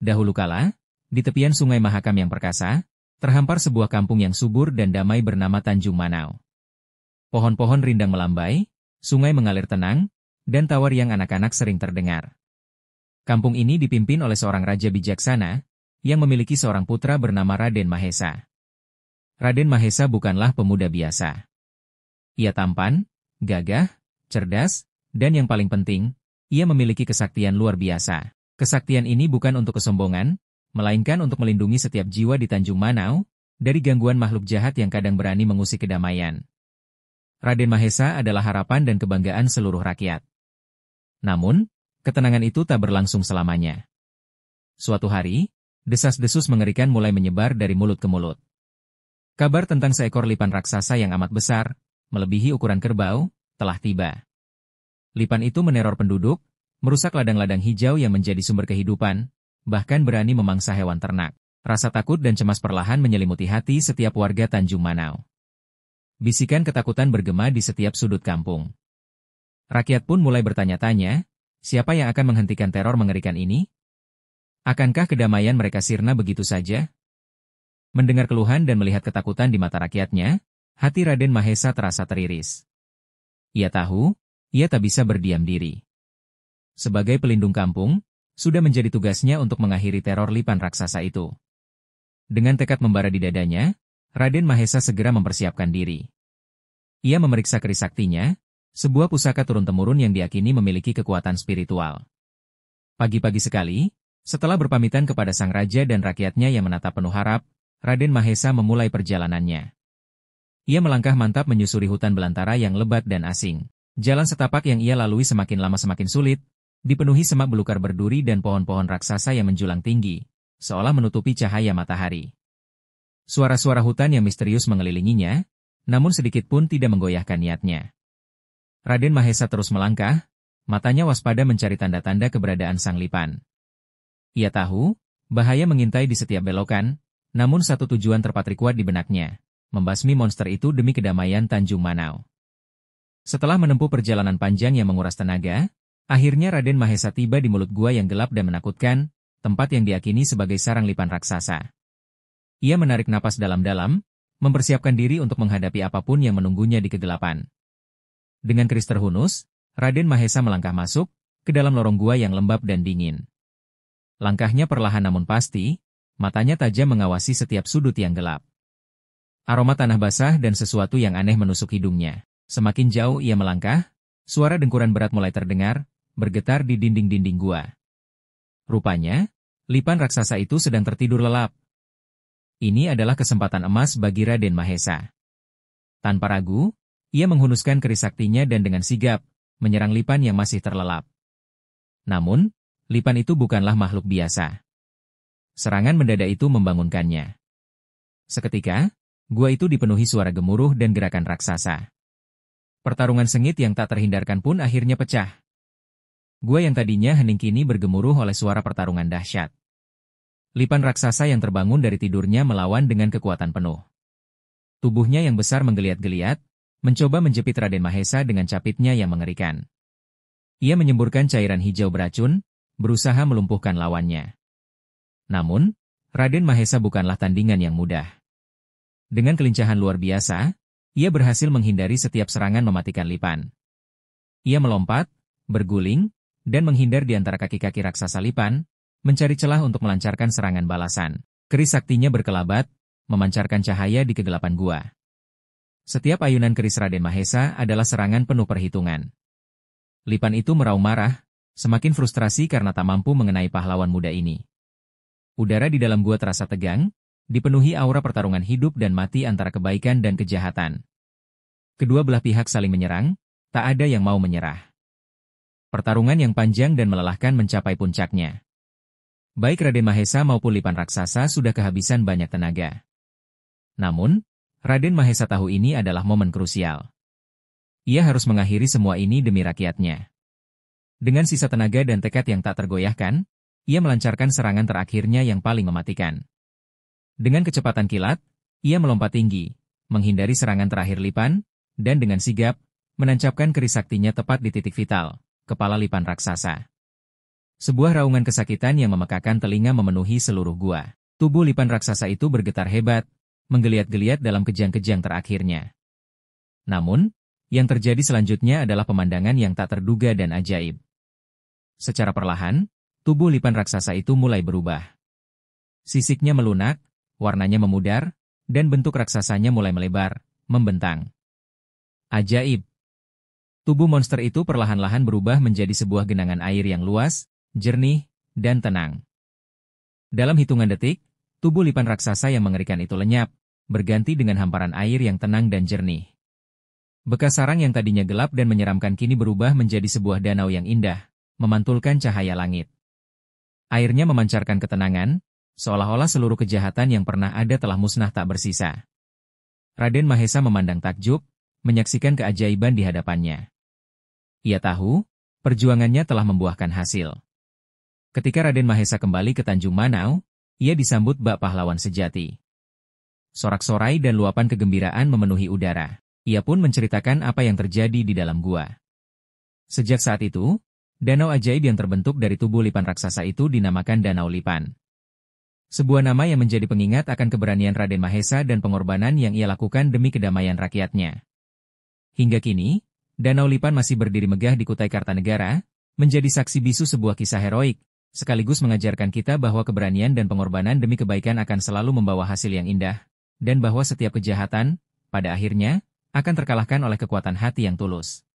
Dahulu kala, di tepian Sungai Mahakam yang perkasa, terhampar sebuah kampung yang subur dan damai bernama Tanjung Manau. Pohon-pohon rindang melambai, sungai mengalir tenang, dan tawa riang anak-anak sering terdengar. Kampung ini dipimpin oleh seorang raja bijaksana, yang memiliki seorang putra bernama Raden Mahesa. Raden Mahesa bukanlah pemuda biasa. Ia tampan, gagah, cerdas, dan yang paling penting, ia memiliki kesaktian luar biasa. Kesaktian ini bukan untuk kesombongan, melainkan untuk melindungi setiap jiwa di Tanjung Manau, dari gangguan makhluk jahat yang kadang berani mengusik kedamaian. Raden Mahesa adalah harapan dan kebanggaan seluruh rakyat. Namun, ketenangan itu tak berlangsung selamanya. Suatu hari, desas-desus mengerikan mulai menyebar dari mulut ke mulut. Kabar tentang seekor lipan raksasa yang amat besar, melebihi ukuran kerbau, telah tiba. Lipan itu meneror penduduk, merusak ladang-ladang hijau yang menjadi sumber kehidupan, bahkan berani memangsa hewan ternak. Rasa takut dan cemas perlahan menyelimuti hati setiap warga Tanjung Manau. Bisikan ketakutan bergema di setiap sudut kampung. Rakyat pun mulai bertanya-tanya, siapa yang akan menghentikan teror mengerikan ini? Akankah kedamaian mereka sirna begitu saja? Mendengar keluhan dan melihat ketakutan di mata rakyatnya, hati Raden Mahesa terasa teriris. Ia tahu, ia tak bisa berdiam diri. Sebagai pelindung kampung, sudah menjadi tugasnya untuk mengakhiri teror lipan raksasa itu. Dengan tekad membara di dadanya, Raden Mahesa segera mempersiapkan diri. Ia memeriksa keris saktinya, sebuah pusaka turun-temurun yang diyakini memiliki kekuatan spiritual. Pagi-pagi sekali, setelah berpamitan kepada sang raja dan rakyatnya yang menatap penuh harap, Raden Mahesa memulai perjalanannya. Ia melangkah mantap menyusuri hutan belantara yang lebat dan asing. Jalan setapak yang ia lalui semakin lama semakin sulit, dipenuhi semak belukar berduri dan pohon-pohon raksasa yang menjulang tinggi, seolah menutupi cahaya matahari. Suara-suara hutan yang misterius mengelilinginya, namun sedikit pun tidak menggoyahkan niatnya. Raden Mahesa terus melangkah, matanya waspada mencari tanda-tanda keberadaan sang lipan. Ia tahu, bahaya mengintai di setiap belokan, namun satu tujuan terpatri kuat di benaknya, membasmi monster itu demi kedamaian Tanjung Manau. Setelah menempuh perjalanan panjang yang menguras tenaga, akhirnya Raden Mahesa tiba di mulut gua yang gelap dan menakutkan, tempat yang diyakini sebagai sarang lipan raksasa. Ia menarik napas dalam-dalam, mempersiapkan diri untuk menghadapi apapun yang menunggunya di kegelapan. Dengan keris terhunus, Raden Mahesa melangkah masuk ke dalam lorong gua yang lembab dan dingin. Langkahnya perlahan namun pasti, matanya tajam mengawasi setiap sudut yang gelap. Aroma tanah basah dan sesuatu yang aneh menusuk hidungnya. Semakin jauh ia melangkah, suara dengkuran berat mulai terdengar, bergetar di dinding-dinding gua. Rupanya, lipan raksasa itu sedang tertidur lelap. Ini adalah kesempatan emas bagi Raden Mahesa. Tanpa ragu, ia menghunuskan keris saktinya dan dengan sigap, menyerang lipan yang masih terlelap. Namun, lipan itu bukanlah makhluk biasa. Serangan mendadak itu membangunkannya. Seketika, gua itu dipenuhi suara gemuruh dan gerakan raksasa. Pertarungan sengit yang tak terhindarkan pun akhirnya pecah. Gua yang tadinya hening kini bergemuruh oleh suara pertarungan dahsyat. Lipan raksasa yang terbangun dari tidurnya melawan dengan kekuatan penuh. Tubuhnya yang besar menggeliat-geliat, mencoba menjepit Raden Mahesa dengan capitnya yang mengerikan. Ia menyemburkan cairan hijau beracun, berusaha melumpuhkan lawannya. Namun, Raden Mahesa bukanlah tandingan yang mudah. Dengan kelincahan luar biasa, ia berhasil menghindari setiap serangan mematikan lipan. Ia melompat, berguling, dan menghindar di antara kaki-kaki raksasa lipan, mencari celah untuk melancarkan serangan balasan. Keris saktinya berkelabat, memancarkan cahaya di kegelapan gua. Setiap ayunan keris Raden Mahesa adalah serangan penuh perhitungan. Lipan itu meraung marah, semakin frustrasi karena tak mampu mengenai pahlawan muda ini. Udara di dalam gua terasa tegang, dipenuhi aura pertarungan hidup dan mati antara kebaikan dan kejahatan. Kedua belah pihak saling menyerang, tak ada yang mau menyerah. Pertarungan yang panjang dan melelahkan mencapai puncaknya. Baik Raden Mahesa maupun lipan raksasa sudah kehabisan banyak tenaga. Namun, Raden Mahesa tahu ini adalah momen krusial. Ia harus mengakhiri semua ini demi rakyatnya. Dengan sisa tenaga dan tekad yang tak tergoyahkan, ia melancarkan serangan terakhirnya yang paling mematikan. Dengan kecepatan kilat, ia melompat tinggi, menghindari serangan terakhir lipan, dan dengan sigap, menancapkan keris saktinya tepat di titik vital, kepala lipan raksasa. Sebuah raungan kesakitan yang memekakan telinga memenuhi seluruh gua. Tubuh Lipan raksasa itu bergetar hebat, menggeliat-geliat dalam kejang-kejang terakhirnya. Namun, yang terjadi selanjutnya adalah pemandangan yang tak terduga dan ajaib. Secara perlahan, tubuh Lipan raksasa itu mulai berubah. Sisiknya melunak, warnanya memudar, dan bentuk raksasanya mulai melebar, membentang. Ajaib! Tubuh monster itu perlahan-lahan berubah menjadi sebuah genangan air yang luas, jernih, dan tenang. Dalam hitungan detik, tubuh Lipan raksasa yang mengerikan itu lenyap, berganti dengan hamparan air yang tenang dan jernih. Bekas sarang yang tadinya gelap dan menyeramkan kini berubah menjadi sebuah danau yang indah, memantulkan cahaya langit. Airnya memancarkan ketenangan, seolah-olah seluruh kejahatan yang pernah ada telah musnah tak bersisa. Raden Mahesa memandang takjub, menyaksikan keajaiban di hadapannya. Ia tahu, perjuangannya telah membuahkan hasil. Ketika Raden Mahesa kembali ke Tanjung Manau, ia disambut bak pahlawan sejati. Sorak-sorai dan luapan kegembiraan memenuhi udara. Ia pun menceritakan apa yang terjadi di dalam gua. Sejak saat itu, danau ajaib yang terbentuk dari tubuh Lipan raksasa itu dinamakan Danau Lipan. Sebuah nama yang menjadi pengingat akan keberanian Raden Mahesa dan pengorbanan yang ia lakukan demi kedamaian rakyatnya. Hingga kini, Danau Lipan masih berdiri megah di Kutai Kartanegara, menjadi saksi bisu sebuah kisah heroik, sekaligus mengajarkan kita bahwa keberanian dan pengorbanan demi kebaikan akan selalu membawa hasil yang indah, dan bahwa setiap kejahatan, pada akhirnya, akan terkalahkan oleh kekuatan hati yang tulus.